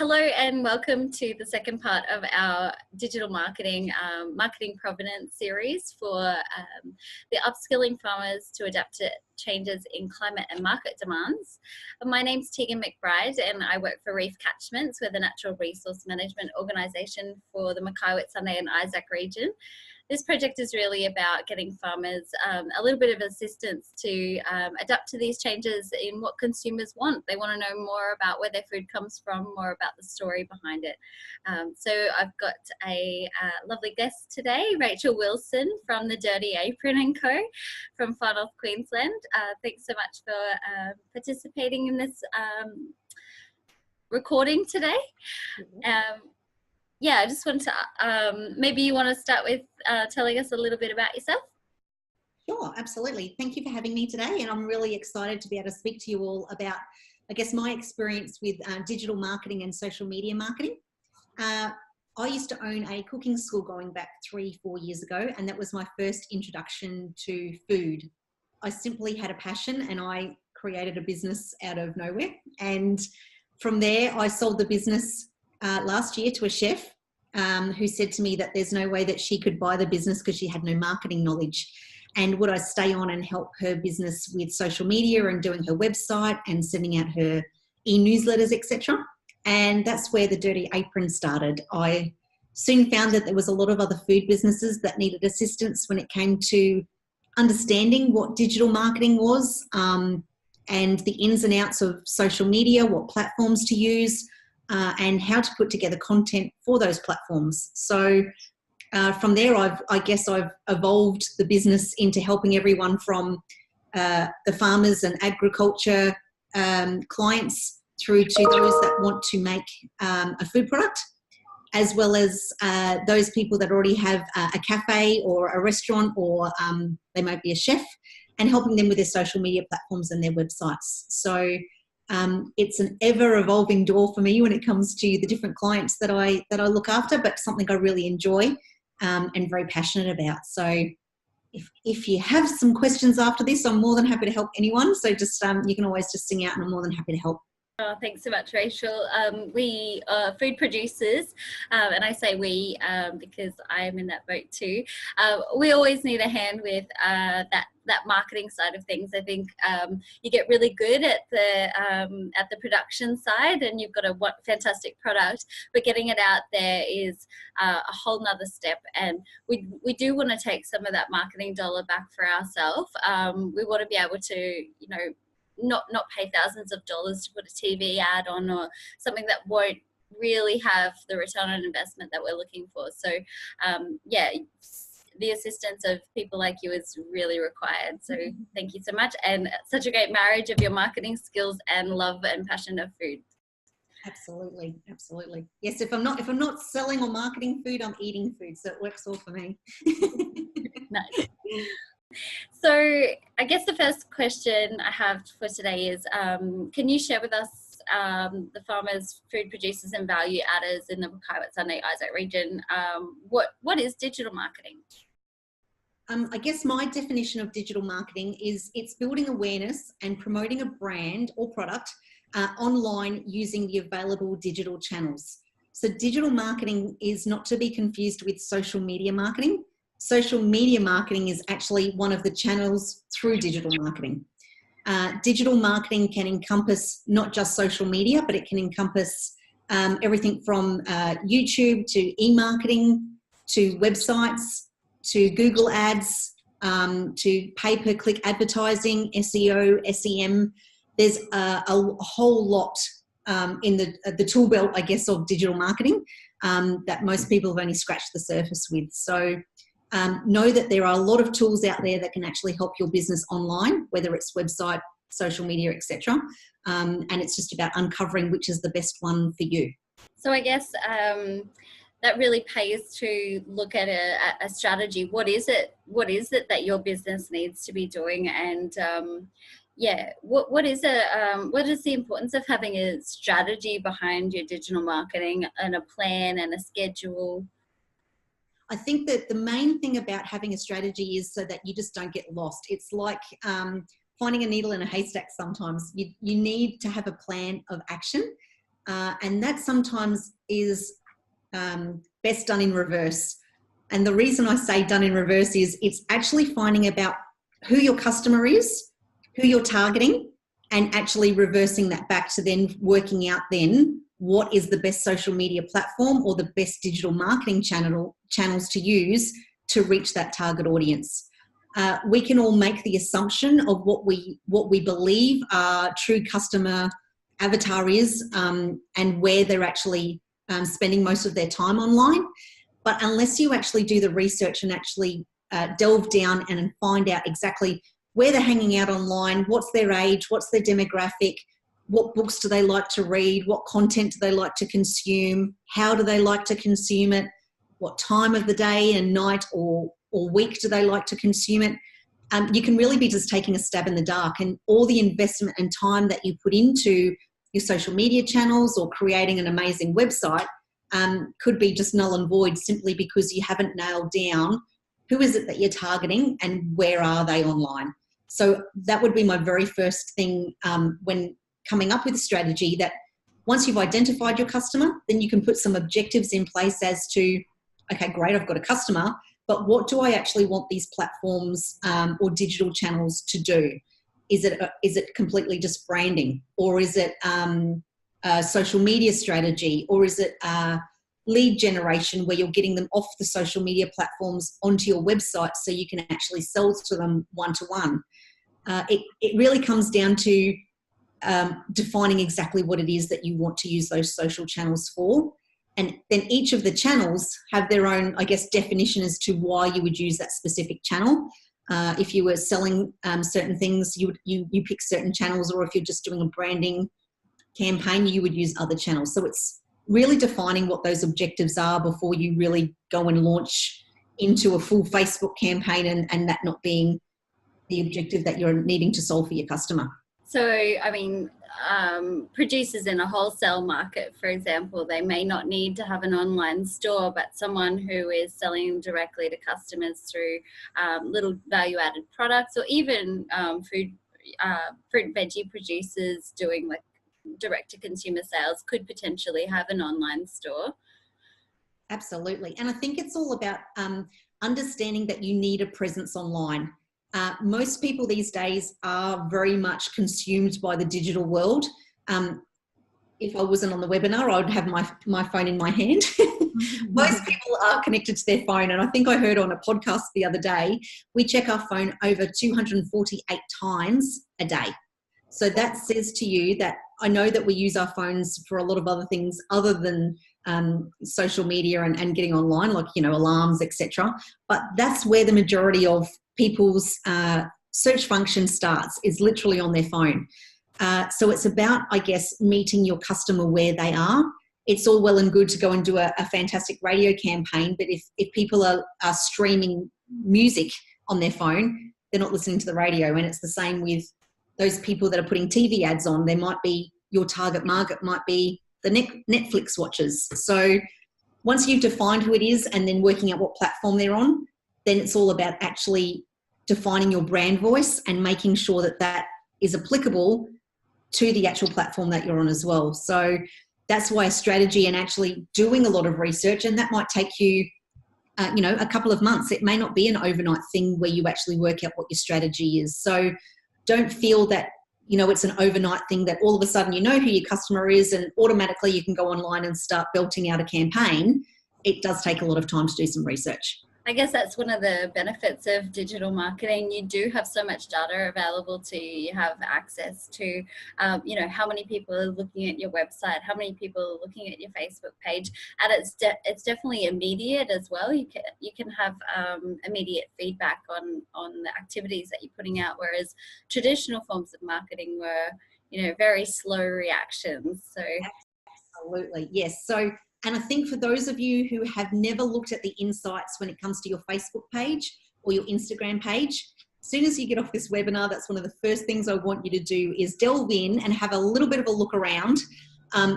Hello and welcome to the second part of our digital marketing provenance series for the upskilling farmers to adapt to changes in climate and market demands. My name's Tegan McBride and I work for Reef Catchments. We're the natural resource management organisation for the Mackay, Whitsunday and Isaac region. This project is really about getting farmers a little bit of assistance to adapt to these changes in what consumers want. They want to know more about where their food comes from, more about the story behind it. So I've got a lovely guest today, Rachel Wilson from the Dirty Apron Co from Far North Queensland. Thanks so much for participating in this recording today. Yeah, I just wanted to, maybe you want to start with telling us a little bit about yourself? Sure, absolutely. Thank you for having me today. And I'm really excited to be able to speak to you all about, I guess, my experience with digital marketing and social media marketing. I used to own a cooking school going back 3-4 years ago, and that was my first introduction to food. I simply had a passion and I created a business out of nowhere. And from there, I sold the business last year to a chef who said to me that there's no way that she could buy the business because she had no marketing knowledge. And would I stay on and help her business with social media and doing her website and sending out her e-newsletters, etc. And that's where the Dirty Apron started. I soon found that there was a lot of other food businesses that needed assistance when it came to understanding what digital marketing was and the ins and outs of social media, what platforms to use, and how to put together content for those platforms. So from there, I guess I've evolved the business into helping everyone from the farmers and agriculture clients through to those that want to make a food product, as well as those people that already have a cafe or a restaurant, or they might be a chef, and helping them with their social media platforms and their websites. So it's an ever-evolving door for me when it comes to the different clients that I look after, but something I really enjoy and very passionate about. So if you have some questions after this, I'm more than happy to help anyone. So just you can always just sing out, and I'm more than happy to help. Oh, thanks so much, Rachel. We are food producers, and I say we because I am in that boat too. We always need a hand with that marketing side of things. I think you get really good at the production side, and you've got a fantastic product, but getting it out there is a whole nother step. And we do want to take some of that marketing dollar back for ourselves. We want to be able to, you know, not pay thousands of dollars to put a TV ad on, or something that won't really have the return on investment that we're looking for. So yeah, the assistance of people like you is really required. So thank you so much, and such a great marriage of your marketing skills and love and passion of food. Absolutely, absolutely. Yes, if I'm not selling or marketing food, I'm eating food, so it works all for me. Nice. So I guess the first question I have for today is, can you share with us the farmers, food producers and value adders in the Mackay, Whitsunday, Isaac region? What is digital marketing? I guess my definition of digital marketing is it's building awareness and promoting a brand or product online using the available digital channels. So digital marketing is not to be confused with social media marketing. Social media marketing is actually one of the channels through digital marketing. Digital marketing can encompass not just social media, but it can encompass everything from YouTube to e-marketing, to websites, to Google ads, to pay-per-click advertising, SEO, SEM. There's a whole lot in the tool belt, I guess, of digital marketing that most people have only scratched the surface with. So know that there are a lot of tools out there that can actually help your business online, whether it's website, social media, etc. And it's just about uncovering which is the best one for you. So I guess that really pays to look at a strategy. What is it that your business needs to be doing? And yeah, what is the importance of having a strategy behind your digital marketing, and a plan and a schedule? I think that the main thing about having a strategy is so that you just don't get lost. It's like finding a needle in a haystack sometimes. You need to have a plan of action and that sometimes is best done in reverse. And the reason I say done in reverse is it's actually finding about who your customer is, who you're targeting, and actually reversing that back to then working out then what is the best social media platform or the best digital marketing channels to use to reach that target audience. We can all make the assumption of what we believe our true customer avatar is, and where they're actually spending most of their time online. But unless you actually do the research and actually delve down and find out exactly where they're hanging out online, what's their age, what's their demographic, what books do they like to read, what content do they like to consume, how do they like to consume it, what time of the day and night or week do they like to consume it, you can really be just taking a stab in the dark. And all the investment and time that you put into your social media channels or creating an amazing website could be just null and void simply because you haven't nailed down who is it that you're targeting and where are they online. So that would be my very first thing when coming up with a strategy, that once you've identified your customer, then you can put some objectives in place as to, okay, great, I've got a customer, but what do I actually want these platforms or digital channels to do? Is it completely just branding, or is it a social media strategy, or is it lead generation where you're getting them off the social media platforms onto your website so you can actually sell to them one-to-one? It really comes down to defining exactly what it is that you want to use those social channels for. And then each of the channels have their own, I guess, definition as to why you would use that specific channel. If you were selling certain things, you pick certain channels, or if you're just doing a branding campaign, you would use other channels. So it's really defining what those objectives are before you really go and launch into a full Facebook campaign and that not being the objective that you're needing to solve for your customer. So, I mean, producers in a wholesale market, for example, they may not need to have an online store, but someone who is selling directly to customers through little value-added products, or even fruit and veggie producers doing like direct-to-consumer sales could potentially have an online store. Absolutely. And I think it's all about understanding that you need a presence online. Most people these days are very much consumed by the digital world. If I wasn't on the webinar, I would have my phone in my hand. Most people are connected to their phone. And I think I heard on a podcast the other day, we check our phone over 248 times a day. So that says to you that I know that we use our phones for a lot of other things other than social media and getting online, like, alarms, etc. But that's where the majority of people's search function starts, is literally on their phone. So it's about, I guess, meeting your customer where they are. It's all well and good to go and do a fantastic radio campaign, but if people are streaming music on their phone, they're not listening to the radio. And it's the same with those people that are putting TV ads on. They might be, your target market might be the Netflix watchers. So once you've defined who it is and then working out what platform they're on, then it's all about actually defining your brand voice and making sure that that is applicable to the actual platform that you're on as well. So that's why a strategy and actually doing a lot of research, and that might take you, a couple of months. It may not be an overnight thing where you actually work out what your strategy is. So don't feel that, it's an overnight thing that all of a sudden you know who your customer is and automatically you can go online and start belting out a campaign. It does take a lot of time to do some research. I guess that's one of the benefits of digital marketing. You do have so much data available to you. You have access to, how many people are looking at your website, how many people are looking at your Facebook page, and it's definitely immediate as well. You can have immediate feedback on the activities that you're putting out, whereas traditional forms of marketing were, very slow reactions. So absolutely, yes. So. And I think for those of you who have never looked at the insights when it comes to your Facebook page or your Instagram page, as soon as you get off this webinar, that's one of the first things I want you to do is delve in and have a little bit of a look around.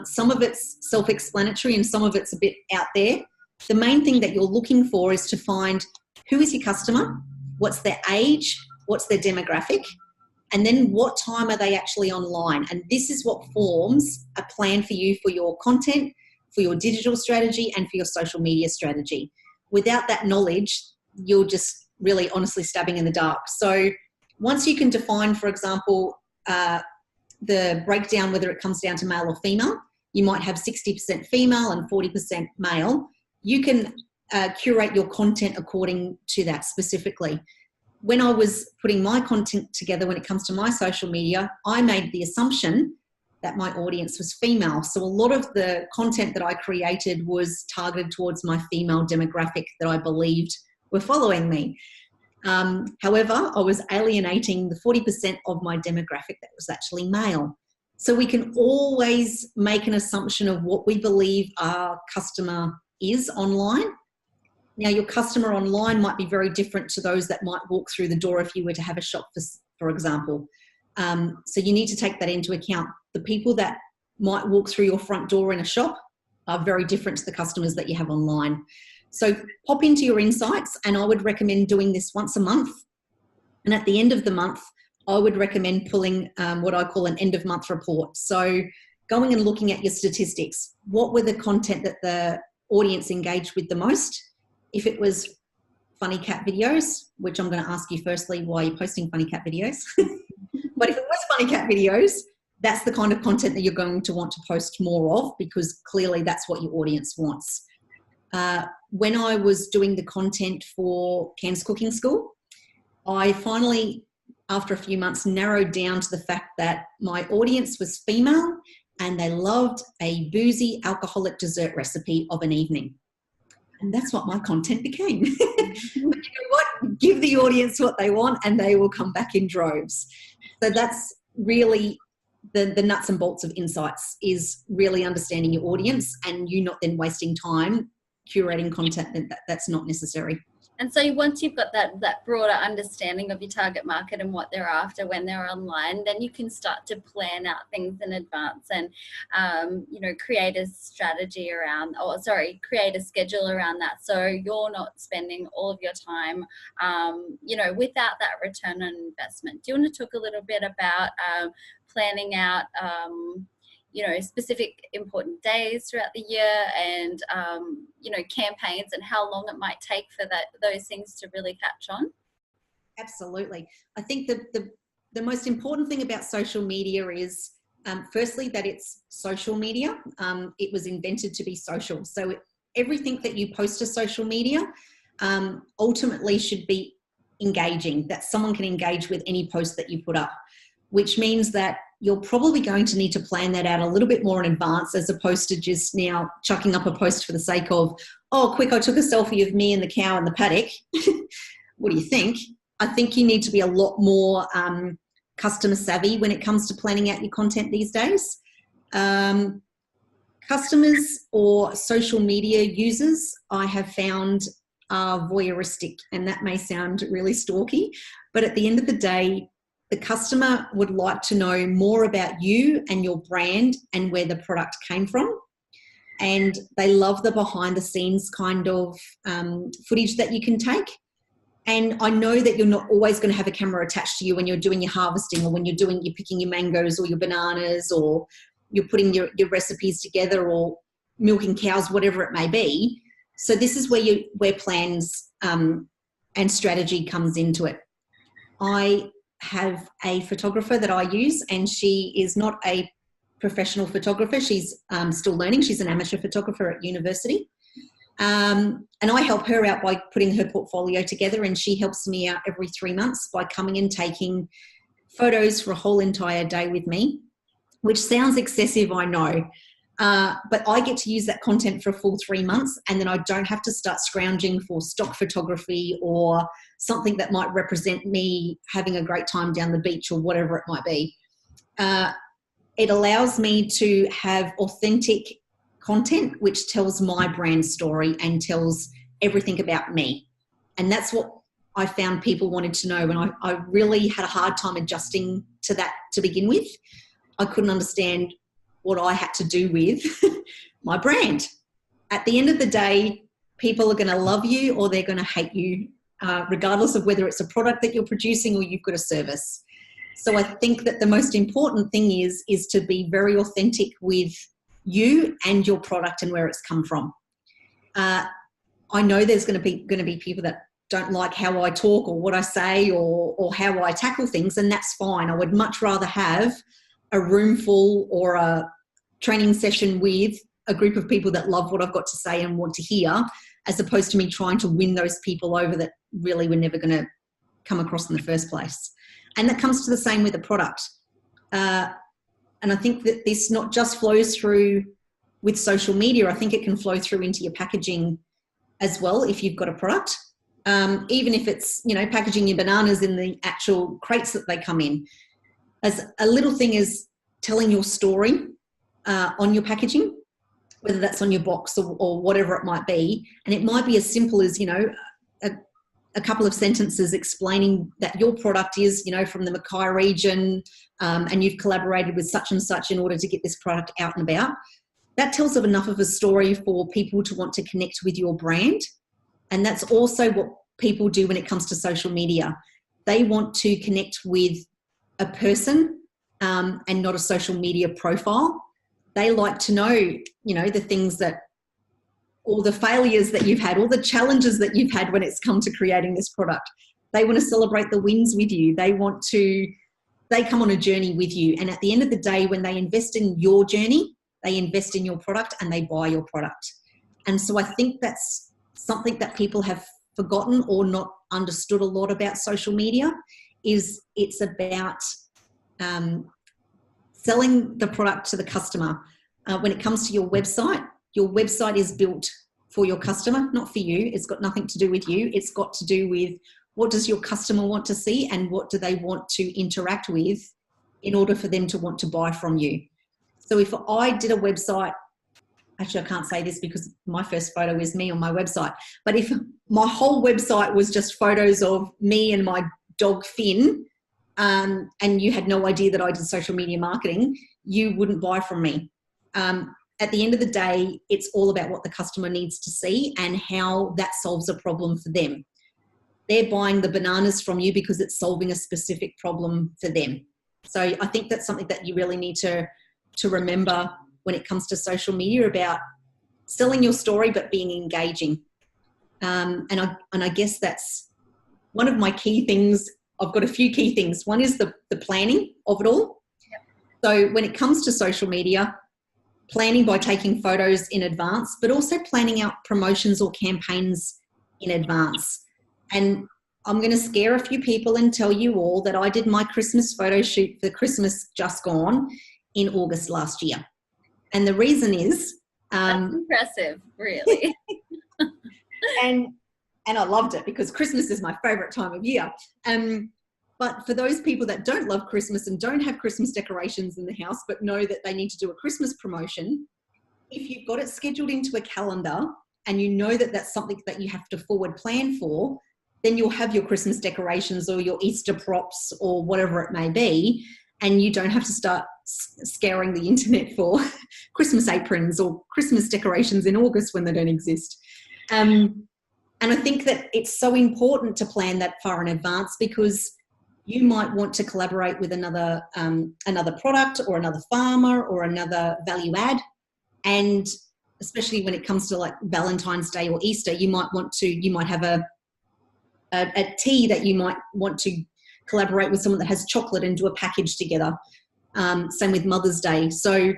Some of it's self-explanatory and some of it's a bit out there. The main thing that you're looking for is to find who is your customer, what's their age, what's their demographic, And then what time are they actually online? And this is what forms a plan for you for your content, for your digital strategy, and for your social media strategy. Without that knowledge, you're just really honestly stabbing in the dark. So once you can define, for example, the breakdown, whether it comes down to male or female, you might have 60% female and 40% male. You can curate your content according to that specifically. When I was putting my content together, when it comes to my social media, I made the assumption that my audience was female. So a lot of the content that I created was targeted towards my female demographic that I believed were following me. However, I was alienating the 40% of my demographic that was actually male. So we can always make an assumption of what we believe our customer is online. Now, your customer online might be very different to those that might walk through the door if you were to have a shop, for example. So you need to take that into account. The people that might walk through your front door in a shop are very different to the customers that you have online. So pop into your insights, and I would recommend doing this once a month. And at the end of the month, I would recommend pulling what I call an end of month report. So going and looking at your statistics. What were the content that the audience engaged with the most? If it was funny cat videos, which I'm going to ask you firstly why you're posting funny cat videos. But if it was funny cat videos, that's the kind of content that you're going to want to post more of, because clearly that's what your audience wants. When I was doing the content for Cairns Cooking School, I finally, after a few months, narrowed down to the fact that my audience was female and they loved a boozy alcoholic dessert recipe of an evening. And that's what my content became. But you know what? Give the audience what they want and they will come back in droves. So that's really the nuts and bolts of insights, is really understanding your audience and you not then wasting time curating content that's not necessary. And so once you've got that broader understanding of your target market and what they're after when they're online, then you can start to plan out things in advance and, create a strategy around, create a schedule around that. So you're not spending all of your time, without that return on investment. Do you want to talk a little bit about planning out, specific important days throughout the year and, campaigns and how long it might take for those things to really catch on? Absolutely. I think the most important thing about social media is, firstly, that it's social media. It was invented to be social. So everything that you post to social media ultimately should be engaging, that someone can engage with any post that you put up, which means that you're probably going to need to plan that out a little bit more in advance, as opposed to just now chucking up a post for the sake of, oh, quick, I took a selfie of me and the cow in the paddock. What do you think? I think you need to be a lot more customer savvy when it comes to planning out your content these days. Customers or social media users, I have found, are voyeuristic, and that may sound really stalky, but at the end of the day, the customer would like to know more about you and your brand and where the product came from. And they love the behind the scenes kind of footage that you can take. And I know that you're not always going to have a camera attached to you when you're doing your harvesting, or when you're picking your mangoes or your bananas, or you're putting your recipes together, or milking cows, whatever it may be. So this is where plans and strategy comes into it. I have a photographer that I use, and she is not a professional photographer. She's still learning. She's an amateur photographer at university. And I help her out by putting her portfolio together, and she helps me out every 3 months by coming and taking photos for a whole entire day with me, which sounds excessive, I know. But I get to use that content for a full 3 months, and then I don't have to start scrounging for stock photography or something that might represent me having a great time down the beach or whatever it might be. It allows me to have authentic content which tells my brand story and tells everything about me. And that's what I found people wanted to know, and I really had a hard time adjusting to that to begin with. I couldn't understand what I had to do with my brand. At the end of the day, people are going to love you or they're going to hate you, regardless of whether it's a product that you're producing or you've got a service. So I think that the most important thing is to be very authentic with you and your product and where it's come from. I know there's going to be people that don't like how I talk or what I say or how I tackle things, and that's fine. I would much rather have a room full or a training session with a group of people that love what I've got to say and want to hear, as opposed to me trying to win those people over that really were never going to come across in the first place. And that comes to the same with the product. And I think that this not just flows through with social media, I think it can flow through into your packaging as well if you've got a product. Even if it's, packaging your bananas in the actual crates that they come in. As a little thing is telling your story on your packaging, whether that's on your box or whatever it might be. And it might be as simple as, a couple of sentences explaining that your product is, from the Mackay region, and you've collaborated with such and such in order to get this product out and about. That tells enough of a story for people to want to connect with your brand. And that's also what people do when it comes to social media. They want to connect with a person and not a social media profile. They like to know, the things that, all the failures that you've had, all the challenges that you've had when it's come to creating this product. They want to celebrate the wins with you. They come on a journey with you. And at the end of the day, when they invest in your journey, they invest in your product and they buy your product. And so I think that's something that people have forgotten or not understood a lot about social media, is it's about selling the product to the customer. When it comes to your website is built for your customer, not for you. It's got nothing to do with you. It's got to do with what does your customer want to see and what do they want to interact with in order for them to want to buy from you. So if I did a website, actually I can't say this because my first photo is me on my website, but if my whole website was just photos of me and my dog Finn, and you had no idea that I did social media marketing, you wouldn't buy from me. At the end of the day, it's all about what the customer needs to see and how that solves a problem for them. They're buying the bananas from you because it's solving a specific problem for them. So I think that's something that you really need to remember when it comes to social media, about selling your story but being engaging. And I guess that's one of my key things. I've got a few key things. One is the planning of it all. Yep. So when it comes to social media, planning by taking photos in advance, but also planning out promotions or campaigns in advance. And I'm going to scare a few people and tell you all that I did my Christmas photo shoot for Christmas just gone in August last year. And the reason is... That's impressive, really. and I loved it because Christmas is my favourite time of year. But for those people that don't love Christmas and don't have Christmas decorations in the house but know that they need to do a Christmas promotion, if you've got it scheduled into a calendar and you know that that's something that you have to forward plan for, then you'll have your Christmas decorations or your Easter props or whatever it may be, and you don't have to start scouring the internet for Christmas aprons or Christmas decorations in August when they don't exist. And I think that it's so important to plan that far in advance, because you might want to collaborate with another product or another farmer or another value add. And especially when it comes to like Valentine's Day or Easter, you might have a tea that you might want to collaborate with someone that has chocolate and do a package together. Same with Mother's Day. So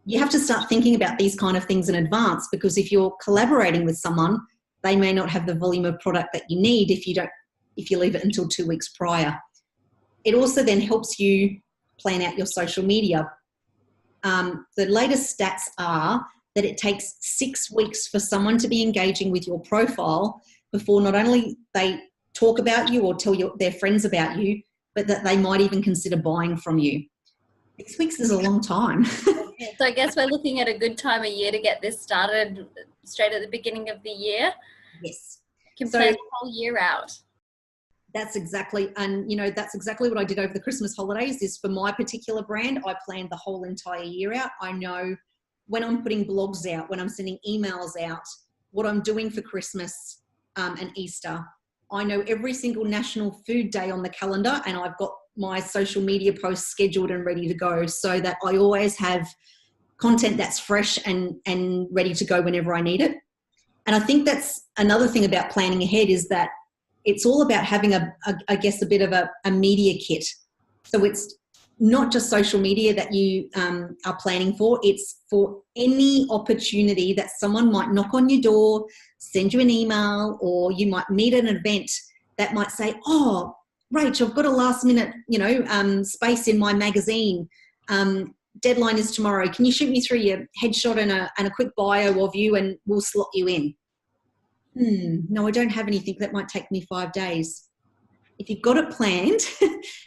you have to start thinking about these kind of things in advance, because if you're collaborating with someone, they may not have the volume of product that you need if you leave it until 2 weeks prior. It also then helps you plan out your social media. The latest stats are that it takes 6 weeks for someone to be engaging with your profile before not only they talk about you or tell their friends about you, but that they might even consider buying from you. 6 weeks is a long time. So I guess we're looking at a good time of year to get this started straight at the beginning of the year. Yes. You can plan the whole year out. That's exactly what I did over the Christmas holidays. Is for my particular brand, I planned the whole entire year out. I know when I'm putting blogs out, when I'm sending emails out, what I'm doing for Christmas and Easter. I know every single National Food Day on the calendar, and I've got my social media posts scheduled and ready to go so that I always have content that's fresh and ready to go whenever I need it. And I think that's another thing about planning ahead, is that it's all about having I guess a bit of a media kit. So it's not just social media that you are planning for, it's for any opportunity that someone might knock on your door, send you an email, or you might meet at an event that might say, oh, Rach, I've got a last minute, space in my magazine. Deadline is tomorrow. Can you shoot me through your headshot and a quick bio of you and we'll slot you in? No, I don't have anything. That might take me 5 days. If you've got it planned,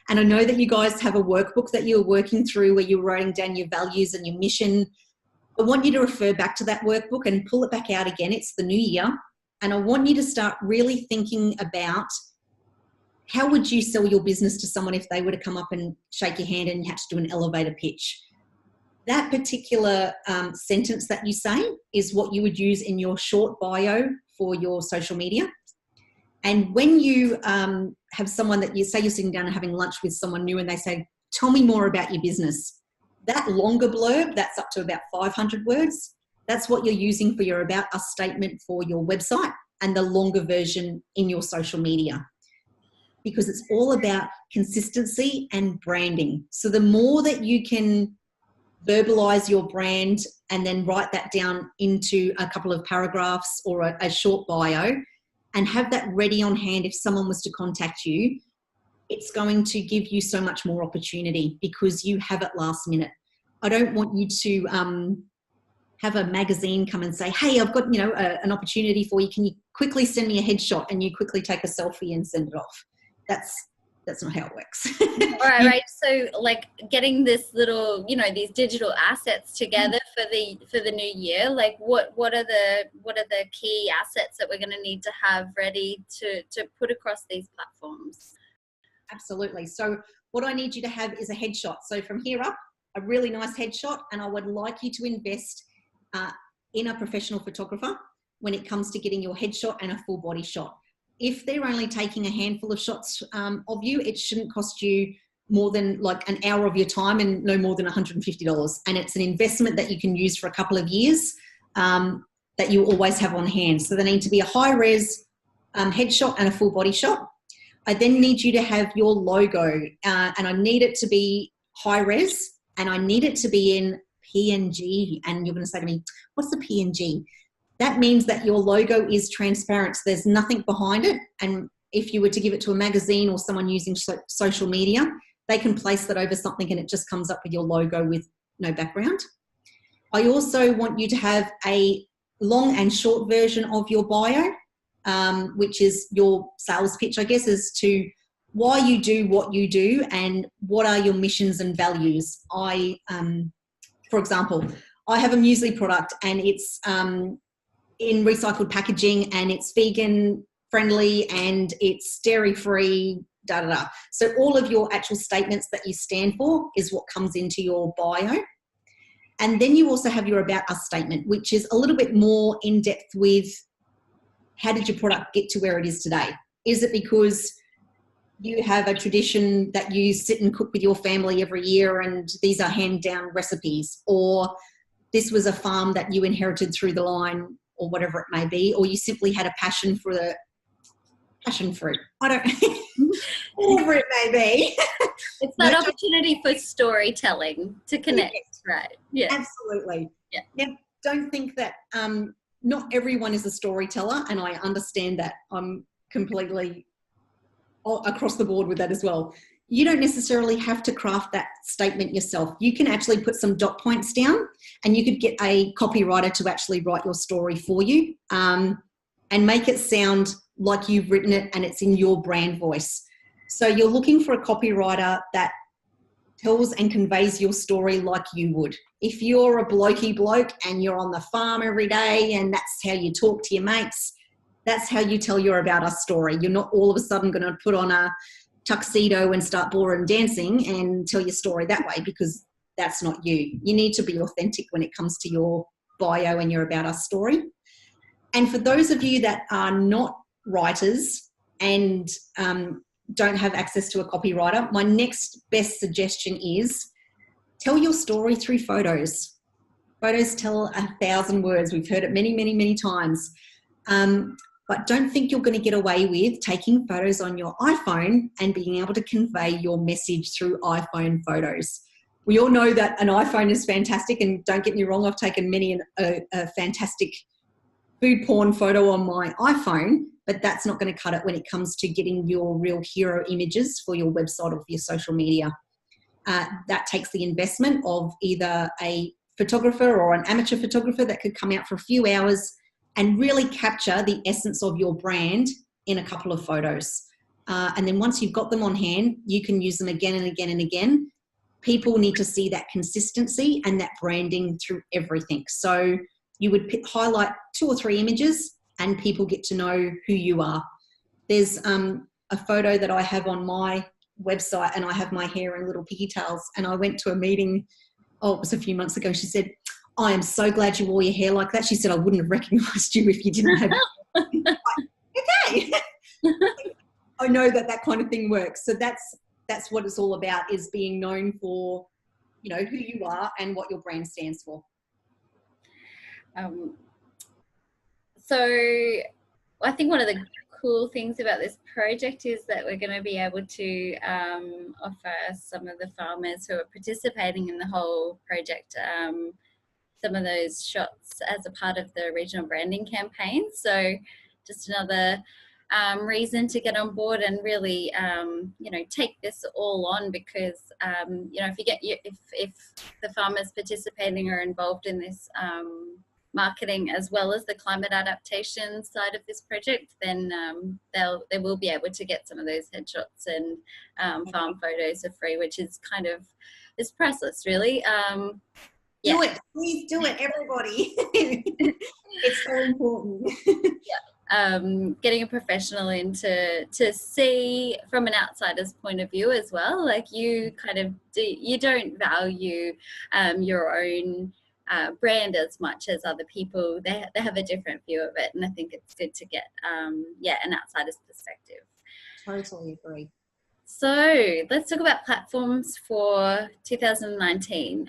and I know that you guys have a workbook that you're working through where you're writing down your values and your mission, I want you to refer back to that workbook and pull it back out again. It's the new year. And I want you to start really thinking about, how would you sell your business to someone if they were to come up and shake your hand and you had to do an elevator pitch? That particular sentence that you say is what you would use in your short bio for your social media. And when you have someone that you say you're sitting down and having lunch with someone new and they say, tell me more about your business, that longer blurb, that's up to about 500 words. That's what you're using for your About Us statement for your website, and the longer version in your social media. Because it's all about consistency and branding. So the more that you can verbalize your brand and then write that down into a couple of paragraphs or a short bio and have that ready on hand if someone was to contact you, it's going to give you so much more opportunity because you have it last minute. I don't want you to have a magazine come and say, hey, I've got an opportunity for you. Can you quickly send me a headshot, and you quickly take a selfie and send it off? That's not how it works. Right. So like getting this little, these digital assets together for the new year, like what are the key assets that we're going to need to have ready to put across these platforms? Absolutely. So what I need you to have is a headshot. So from here up, a really nice headshot, and I would like you to invest in a professional photographer when it comes to getting your headshot and a full body shot. If they're only taking a handful of shots of you, it shouldn't cost you more than like an hour of your time and no more than $150. And it's an investment that you can use for a couple of years that you always have on hand. So they need to be a high-res headshot and a full body shot. I then need you to have your logo and I need it to be high-res and I need it to be in PNG. And you're going to say to me, what's the PNG? That means that your logo is transparent. So there's nothing behind it. And if you were to give it to a magazine or someone using social media, they can place that over something and it just comes up with your logo with no background. I also want you to have a long and short version of your bio, which is your sales pitch, I guess, as to why you do what you do and what are your missions and values. For example, I have a muesli product and it's in recycled packaging and it's vegan friendly and it's dairy free, So all of your actual statements that you stand for is what comes into your bio. And then you also have your About Us statement, which is a little bit more in depth with how did your product get to where it is today? Is it because you have a tradition that you sit and cook with your family every year and these are hand down recipes, or this was a farm that you inherited through the line, or whatever it may be, or you simply had a passion for the passion fruit. Whatever it may be. It's that opportunity for storytelling to connect, right? Yeah. Absolutely. Yeah. Now, don't think that not everyone is a storyteller, and I understand that. I'm completely across the board with that as well. You don't necessarily have to craft that statement yourself. You can actually put some dot points down and you could get a copywriter to actually write your story for you and make it sound like you've written it and it's in your brand voice. So you're looking for a copywriter that tells and conveys your story like you would. If you're a blokey bloke and you're on the farm every day and that's how you talk to your mates, that's how you tell your About Us story. You're not all of a sudden going to put on a tuxedo and start ballroom dancing and tell your story that way, because that's not you. You need to be authentic when it comes to your bio and your About Us story. And for those of you that are not writers and don't have access to a copywriter, my next best suggestion is tell your story through photos. Photos tell 1,000 words. We've heard it many, many, many times. But don't think you're going to get away with taking photos on your iPhone and being able to convey your message through iPhone photos. We all know that an iPhone is fantastic, and don't get me wrong, I've taken many a fantastic food porn photo on my iPhone, but that's not going to cut it when it comes to getting your real hero images for your website or for your social media. That takes the investment of either a photographer or an amateur photographer that could come out for a few hours and really capture the essence of your brand in a couple of photos. And then once you've got them on hand, you can use them again and again and again. People need to see that consistency and that branding through everything. So you would highlight 2 or 3 images and people get to know who you are. There's a photo that I have on my website, and I have my hair in little pigtails, and I went to a meeting, it was a few months ago. She said, I am so glad you wore your hair like that. She said, I wouldn't have recognised you if you didn't have it. Okay. I know that kind of thing works. So that's what it's all about, is being known for, who you are and what your brand stands for. So I think one of the cool things about this project is that we're going to be able to offer some of the farmers who are participating in the whole project some of those shots as a part of the regional branding campaign. So just another reason to get on board and really take this all on, because if the farmers participating are involved in this marketing as well as the climate adaptation side of this project, then they will be able to get some of those headshots and farm photos for free, which is is priceless, really. Do it, please do it, everybody. It's so important. Getting a professional in to see from an outsider's point of view as well. Like you don't value your own brand as much as other people. They have a different view of it, and I think it's good to get an outsider's perspective. Totally agree. So let's talk about platforms for 2019.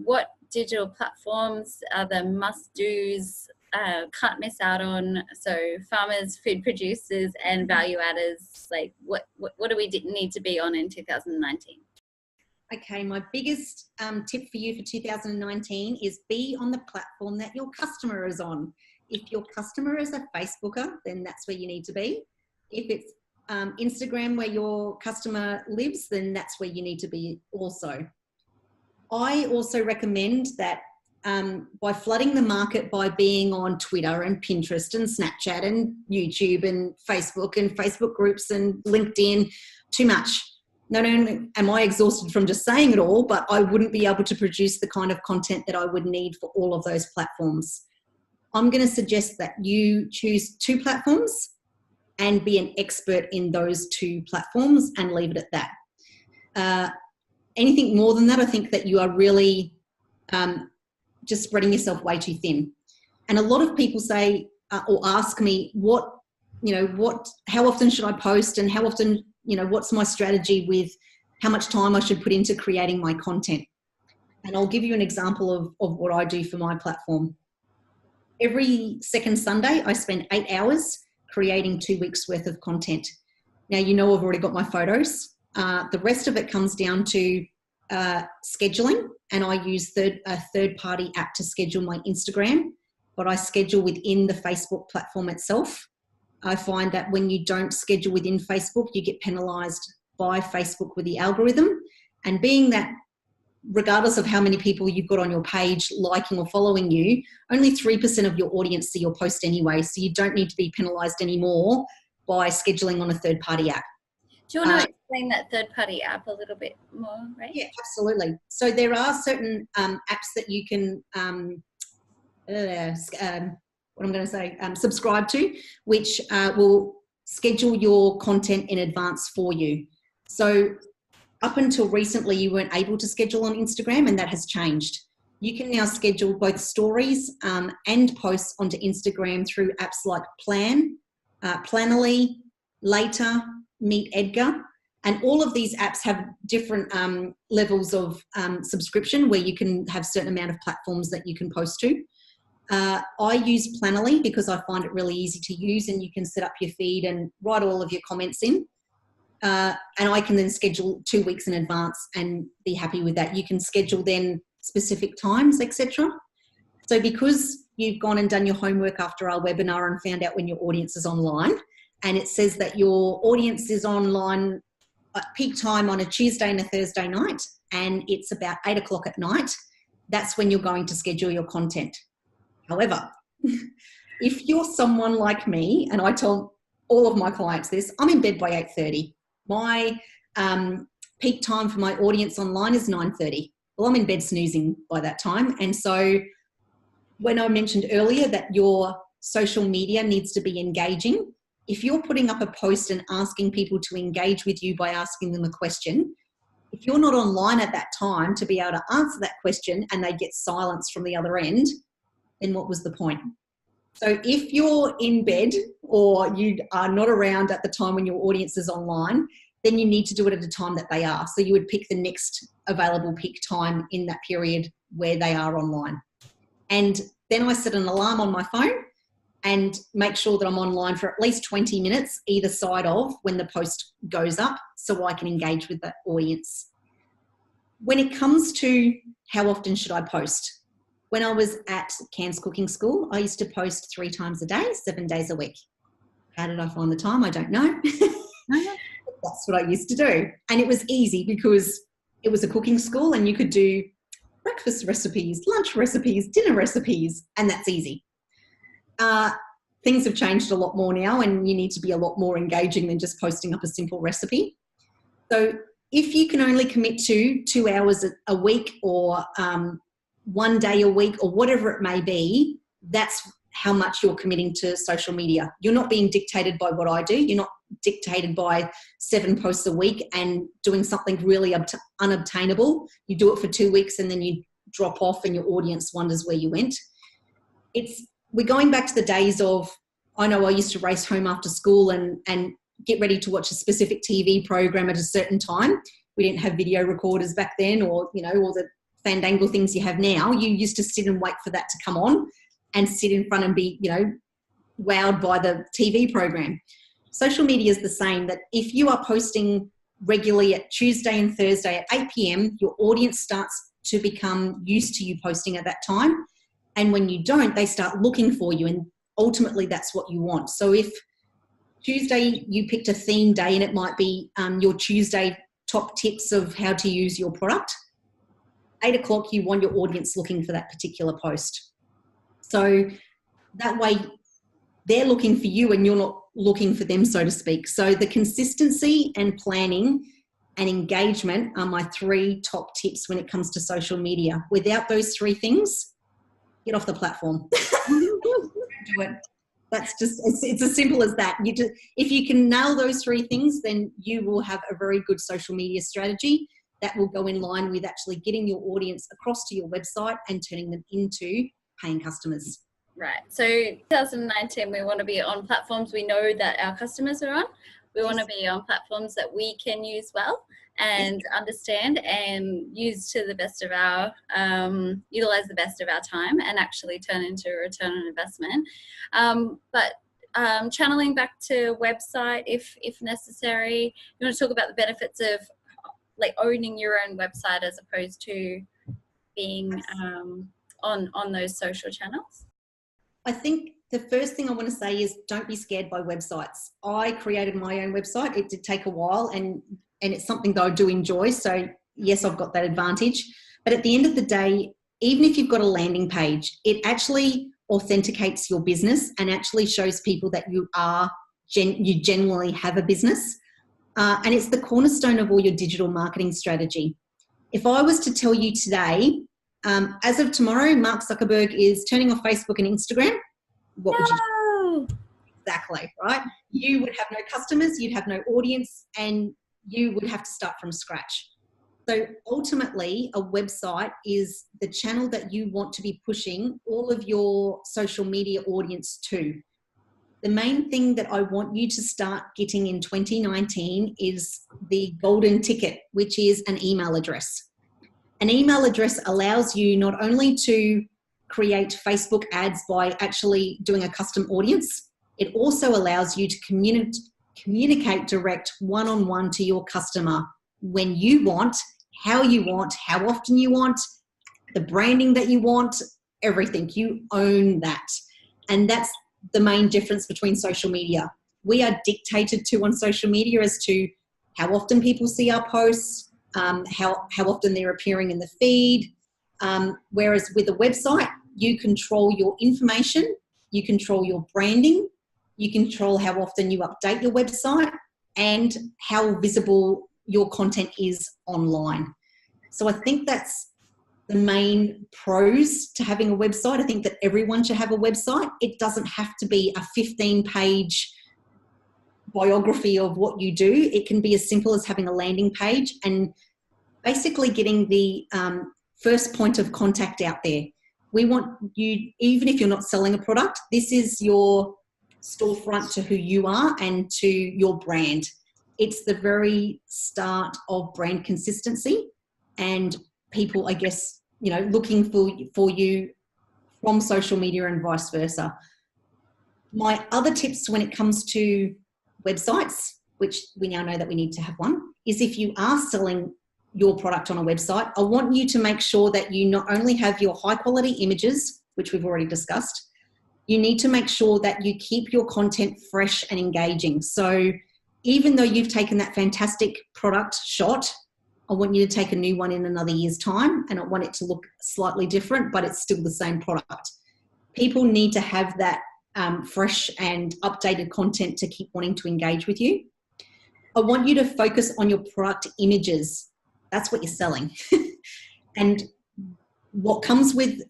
What digital platforms are the must-dos, can't miss out on? So farmers, food producers, and value adders, like what do we need to be on in 2019? Okay, my biggest tip for you for 2019 is be on the platform that your customer is on. If your customer is a Facebooker, then that's where you need to be. If it's Instagram where your customer lives, then that's where you need to be also. I also recommend that by flooding the market by being on Twitter and Pinterest and Snapchat and YouTube and Facebook groups and LinkedIn, too much. Not only am I exhausted from just saying it all, but I wouldn't be able to produce the kind of content that I would need for all of those platforms. I'm going to suggest that you choose 2 platforms and be an expert in those 2 platforms and leave it at that. Anything more than that, I think that you are really just spreading yourself way too thin. And a lot of people say or ask me, how often should I post, and how often, what's my strategy with how much time I should put into creating my content. And I'll give you an example of what I do for my platform. Every second Sunday, I spend 8 hours creating 2 weeks worth of content. Now, I've already got my photos. The rest of it comes down to scheduling, and I use a third-party app to schedule my Instagram, but I schedule within the Facebook platform itself. I find that when you don't schedule within Facebook, you get penalised by Facebook with the algorithm. And being that, regardless of how many people you've got on your page liking or following you, only 3% of your audience see your post anyway, so you don't need to be penalised anymore by scheduling on a third-party app. Do you want to explain that third-party app a little bit more, right? Yeah, absolutely. So there are certain apps that you can, subscribe to, which will schedule your content in advance for you. So up until recently, you weren't able to schedule on Instagram, and that has changed. You can now schedule both stories and posts onto Instagram through apps like Planoly, Later, Meet Edgar. And all of these apps have different levels of subscription where you can have certain amount of platforms that you can post to. I use Planoly because I find it really easy to use, and you can set up your feed and write all of your comments in. And I can then schedule 2 weeks in advance and be happy with that. You can schedule then specific times, etc. So because you've gone and done your homework after our webinar and found out when your audience is online, and it says that your audience is online at peak time on a Tuesday and a Thursday night, and it's about 8 o'clock at night, that's when you're going to schedule your content. However, if you're someone like me, and I tell all of my clients this, I'm in bed by 8:30. My peak time for my audience online is 9:30. Well, I'm in bed snoozing by that time. And so when I mentioned earlier that your social media needs to be engaging, if you're putting up a post and asking people to engage with you by asking them a question, if you're not online at that time to be able to answer that question and they get silence from the other end, then what was the point? So if you're in bed or you are not around at the time when your audience is online, then you need to do it at a time that they are. So you would pick the next available peak time in that period where they are online. And then I set an alarm on my phone and make sure that I'm online for at least 20 minutes either side of when the post goes up so I can engage with that audience. When it comes to how often should I post? When I was at Cairns Cooking School, I used to post 3 times a day, 7 days a week. How did I find the time? I don't know. That's what I used to do. And it was easy because it was a cooking school and you could do breakfast recipes, lunch recipes, dinner recipes, and that's easy. Things have changed a lot more now and you need to be a lot more engaging than just posting up a simple recipe. So if you can only commit to 2 hours a week or 1 day a week or whatever it may be, that's how much you're committing to social media. You're not being dictated by what I do. You're not dictated by 7 posts a week and doing something really unobtainable. You do it for 2 weeks and then you drop off and your audience wonders where you went. We're going back to the days of, I know I used to race home after school and get ready to watch a specific TV program at a certain time. We didn't have video recorders back then or, all the fandangle things you have now. You used to sit and wait for that to come on and sit in front and be, wowed by the TV program. Social media is the same, that if you are posting regularly at Tuesday and Thursday at 8 p.m, your audience starts to become used to you posting at that time. And when you don't, they start looking for you. And ultimately that's what you want. So if Tuesday you picked a theme day and it might be your Tuesday top tips of how to use your product, 8 o'clock, you want your audience looking for that particular post. So that way they're looking for you and you're not looking for them, so to speak. So the consistency and planning and engagement are my 3 top tips when it comes to social media. Without those 3 things, get off the platform. Don't do it. That's just, it's as simple as that. If you can nail those 3 things, then you will have a very good social media strategy that will go in line with actually getting your audience across to your website and turning them into paying customers. Right. So 2019, we want to be on platforms we know that our customers are on. We want to be on platforms that we can use well and understand and use to the best of our, utilize the best of our time and actually turn into a return on investment. But channeling back to website if necessary, you want to talk about the benefits of like owning your own website as opposed to being on those social channels? I think the first thing I want to say is don't be scared by websites. I created my own website. It did take a while and it's something that I do enjoy. So yes, I've got that advantage. But at the end of the day, even if you've got a landing page, it actually authenticates your business and actually shows people that you genuinely have a business. And it's the cornerstone of all your digital marketing strategy. If I was to tell you today, as of tomorrow, Mark Zuckerberg is turning off Facebook and Instagram, what would you do? Exactly, right? You would have no customers, you'd have no audience, and you would have to start from scratch. So ultimately, a website is the channel that you want to be pushing all of your social media audience to. The main thing that I want you to start getting in 2019 is the golden ticket, which is an email address. An email address allows you not only to create Facebook ads by actually doing a custom audience, it also allows you to communicate direct one-on-one to your customer when you want, how often you want, the branding that you want, everything. You own that. And that's the main difference between social media. We are dictated to on social media as to how often people see our posts, how often they're appearing in the feed. Whereas with a website, you control your information, you control your branding, you control how often you update your website and how visible your content is online. So I think that's the main pros to having a website. I think that everyone should have a website. It doesn't have to be a 15-page biography of what you do. It can be as simple as having a landing page and basically getting the first point of contact out there. We want you, even if you're not selling a product, this is your storefront to who you are and to your brand. It's the very start of brand consistency and people, I guess, looking for you from social media and vice versa. My other tips when it comes to websites, which we now know that we need to have one, is if you are selling your product on a website, I want you to make sure that you not only have your high quality images, which we've already discussed, you need to make sure that you keep your content fresh and engaging. So even though you've taken that fantastic product shot, I want you to take a new one in another year's time, and I want it to look slightly different, but it's still the same product. People need to have that fresh and updated content to keep wanting to engage with you. I want you to focus on your product images. That's what you're selling. And what comes with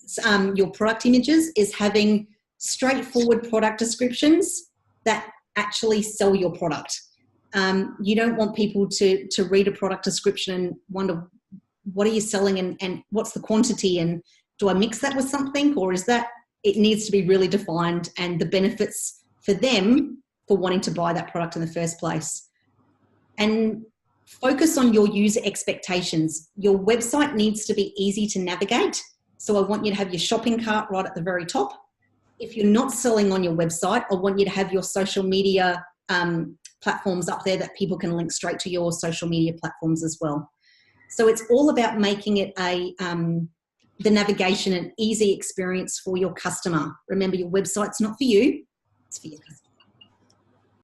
your product images is having straightforward product descriptions that actually sell your product. You don't want people to read a product description and wonder, what are you selling and what's the quantity, and do I mix that with something, or is that, it needs to be really defined and the benefits for them for wanting to buy that product in the first place. And focus on your user expectations. Your website needs to be easy to navigate. So I want you to have your shopping cart right at the very top. If you're not selling on your website, I want you to have your social media platforms up there that people can link straight to your social media platforms as well. So it's all about making it the navigation an easy experience for your customer. Remember, your website's not for you, it's for your customer.